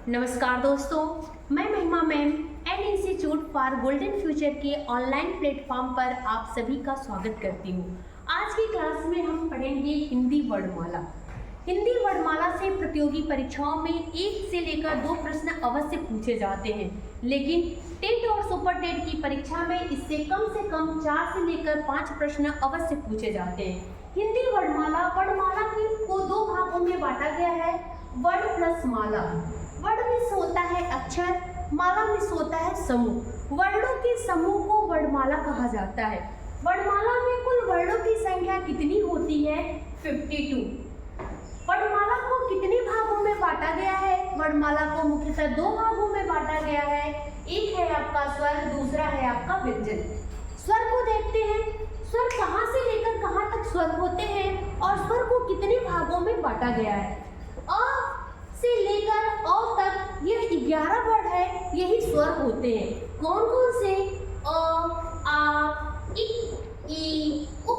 नमस्कार दोस्तों, मैं महिमा ma'am and institute for golden future के ऑनलाइन प्लेटफॉर्म पर आप सभी का स्वागत करती हूँ। आज की क्लास में हम पढ़ेंगे हिंदी वर्णमाला। हिंदी वर्णमाला से प्रतियोगी परीक्षाओं में 1 से लेकर 2 प्रश्न अवश्य पूछे जाते हैं, लेकिन टेट और सुपर टेट की परीक्षा में इससे कम से कम 4 से लेकर 5 प्रश्न अवश्य पूछे जाते हैं। हिंदी वर्णमाला को 2 भागों में बांटा गया है, वर्ण प्लस माला। वर्ण में होता है अक्षर, माला में होता है समूह। वर्णों के समूह को वर्णमाला कहा जाता है। वर्णमाला में कुल वर्णों की संख्या कितनी होती है? 52। वर्णमाला को कितने भागों में बांटा गया है? वर्णमाला को मुख्यतः 2 भागों में बांटा गया है। एक है आपका स्वर, दूसरा है आपका व्यंजन। स्वर को देखते हैं, स्वर कहाँ से लेकर कहाँ तक स्वर होते हैं और स्वर को कितने भागों में बांटा गया है। अ से लेकर अ तक ये 11 वर्ड है, यही स्वर होते हैं। कौन कौन से? अ, आ, ई, उ,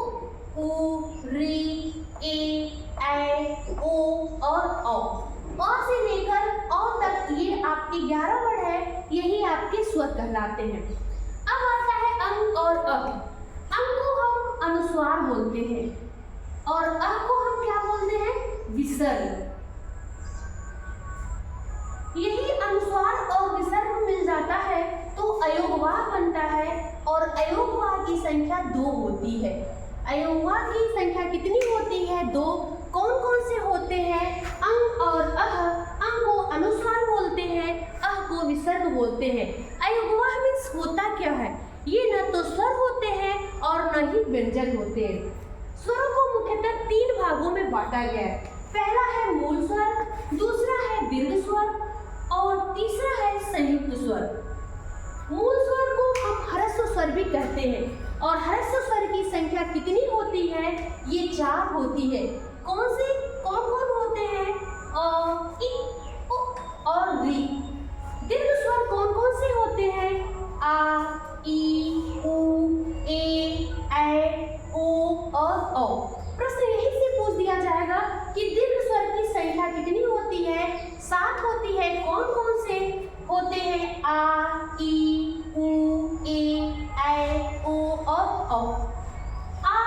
री, ए, ओ और औ। अ से लेकर अ तक ये आपके 11 वर्ड है, यही आपके स्वर कहलाते हैं। अब आता है अंग और अ। अंग को हम अनुस्वार बोलते हैं और अ को हम क्या बोलते हैं? विसर्ग। यही अनुस्वार और विसर्ग मिल जाता है तो अयोगवाह बनता है और अयोगवाह की संख्या 2 होती है। अयोगवाह की संख्या कितनी होती है? 2। कौन कौन से होते हैं? अंग और अह। अंग को अनुस्वार बोलते हैं, अह को विसर्ग बोलते हैं। अयोगवाह मीन्स होता क्या है? ये न तो स्वर होते हैं और न ही व्यंजन होते हैं। स्वरों को मुख्यतः 3 भागों में बांटा गया है। पहला है मूल स्वर, दूसरा है दीर्घ स्वर और तीसरा है संयुक्त स्वर। मूल स्वर को हम ह्रस्व स्वर भी कहते हैं और ह्रस्व स्वर की संख्या कितनी होती है? ये 4 होती है। कौन कौन होते हैं? अ, इ, उ और री। दीर्घ स्वर कौन कौन से होते हैं? आ, ई, उ, ए, ओ और औ। प्रश्न यही से पूछ दिया जाएगा कि दीर्घ स्वर की संख्या कितनी होती है? 7 होती है। कौन कौन से होते हैं? आ, ई, उ, ए, ओ और औ। आ,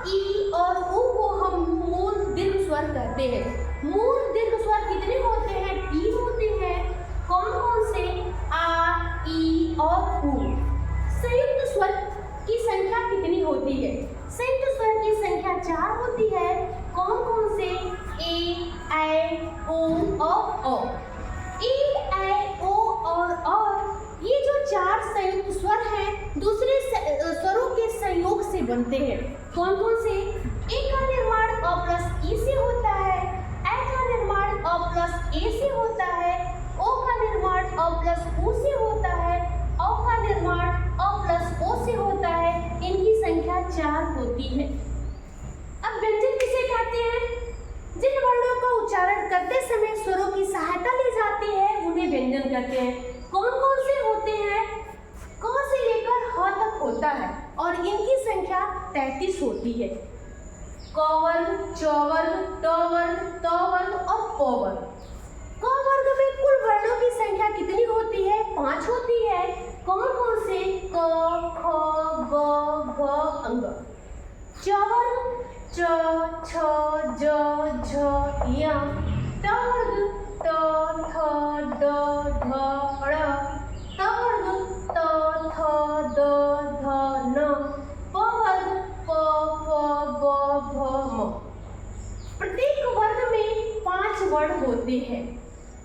ई और उ को हम मूल दीर्घ स्वर कहते हैं। मूल दीर्घ स्वर कितने होते हैं? 3 होते हैं। कौन कौन से? आ, ई और उ। संयुक्त स्वर की संख्या कितनी होती है? संयुक्त स्वर की संख्या 4 होती है। कौन कौन से? ए, ओ और औ। ए, ओ और ये जो 4 संयुक्त स्वर हैं, दूसरे स्वरों के संयोग से बनते हैं। कौन कौन से? ए का निर्माण अ प्लस ई से होता है, ए का निर्माण अ प्लस ए से होता है, ओ का निर्माण अ प्लस उ से होता है, औ का निर्माण अ प्लस ओ से होता है। इनकी संख्या 4 होती है। अब व्यंजन किसे कहते हैं? जिन वर्णों का उच्चारण करते समय स्वरों की सहायता ली जाती है उन्हें व्यंजन कहते हैं। कौन कौन से होते हैं? क से लेकर ह तक होता है और इनकी संख्या 33 होती है। क वर्ग, च वर्ग, ट वर्ग, त वर्ग और प वर्ग। क वर्ग में कुल वर्णों की संख्या कितनी होती है? 5 होती है। कौन कौन से? क, ख, ग, घ, अंग। च वर्ग, च, छ, ज, झ, य। ट वर्ग, ट, थ, ड, ढ, ड़। त वर्ग, त, थ, द, ध, न। प वर्ग, प, फ, ब, भ, म। प्रत्येक वर्ग में 5 वर्ण होते हैं।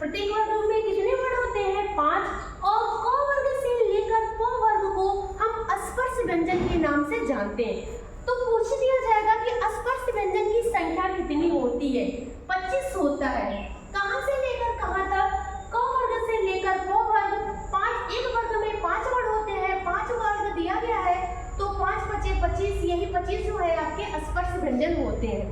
प्रत्येक वर्ग में कितने वर्ण होते हैं? 5। और क वर्ग से लेकर प वर्ग को हम स्पर्श व्यंजन के नाम से जानते हैं। तो पूछ दिया जाएगा कि स्पर्श व्यंजन की संख्या कितनी होती है? 25 होता है। कहाँ से लेकर कहाँ तक? क वर्ग से लेकर प वर्ग। 5 एक वर्ग में 5 वर्ग होते हैं। 5 वर्ग दिया गया है तो 5 बचे 25, यही 25 जो है आपके स्पर्श व्यंजन होते हैं।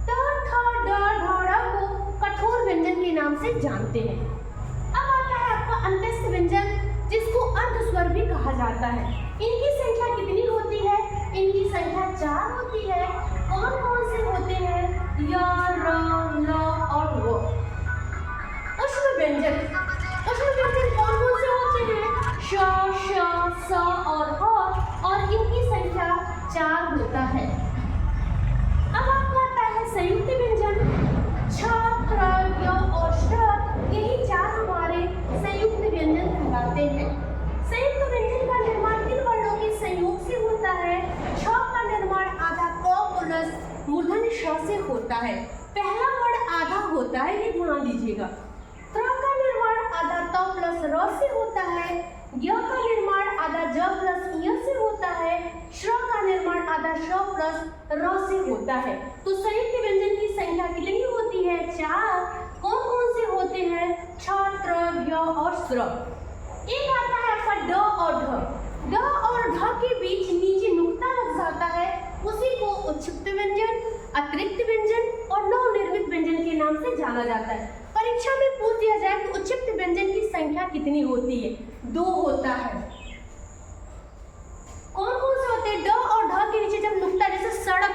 त, थ, ड, ढ, ड़ को कठोर व्यंजन के नाम से जानते हैं। अब आता है आपका अंत्यस्थ व्यंजन, जिसको अर्ध स्वर भी कहा जाता है। इनकी संख्या कितनी होती है? इनकी संख्या 4 होती है। कौन कौन से होते हैं? य, र, ल और व। उष्ण व्यंजन। उष्ण व्यंजन कौन कौन से होते हैं? श, श, स और ह, और इनकी संख्या 4 होता है। अब आपको आता है संयुक्त व्यंजन। छ, त्र, य और श्र, यही 4 हमारे संयुक्त व्यंजन कहलाते हैं। संयुक्त व्यंजन का निर्माण किन वर्णों के संयोग से होता है? छ का निर्माण आधा क प्लस मूर्धन्य ष से होता है। पहला वर्ण आधा होता है, ये ध्यान दीजिएगा। त्र का निर्माण आधा त प्लस र से होता है। य का निर्माण आधा ज प्लस य से होता है। श्र का निर्माण आधा श प्लस र से होता है। तो संयुक्त व्यंजन की संख्या कितनी होती है? 4। कौन कौन से होते हैं? छ, त्र, य और श्र। एक आता है आपका ड और ढ। ड और ढ के बीच नीचे नुक्ता लग जाता है, उसी को उच्छिष्ट व्यंजन, अतिरिक्त व्यंजन और नवनिर्मित व्यंजन के नाम से जाना जाता है। परीक्षा में पूछ दिया जाए कि उच्छिष्ट व्यंजन की संख्या कितनी होती है? 2 होता है। कौन कौन से होते हैं? ड और ढ के नीचे जब नुक्ता, जैसे सड़क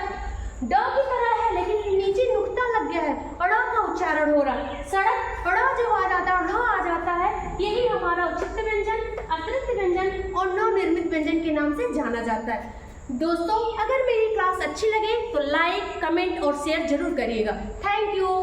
ड की तरह है लेकिन नीचे नुक्ता लग गया है, ड़ का उच्चारण हो रहा है। सड़क ड़ जब आ जाता है, ढ आ जाता है, यही हमारा उच्छिष्ट व्यंजन, अतिरिक्त व्यंजन और नवनिर्मित व्यंजन के नाम से जाना जाता है। दोस्तों, अगर मेरी क्लास अच्छी लगे तो लाइक, कमेंट और शेयर जरूर करिएगा। Thank you.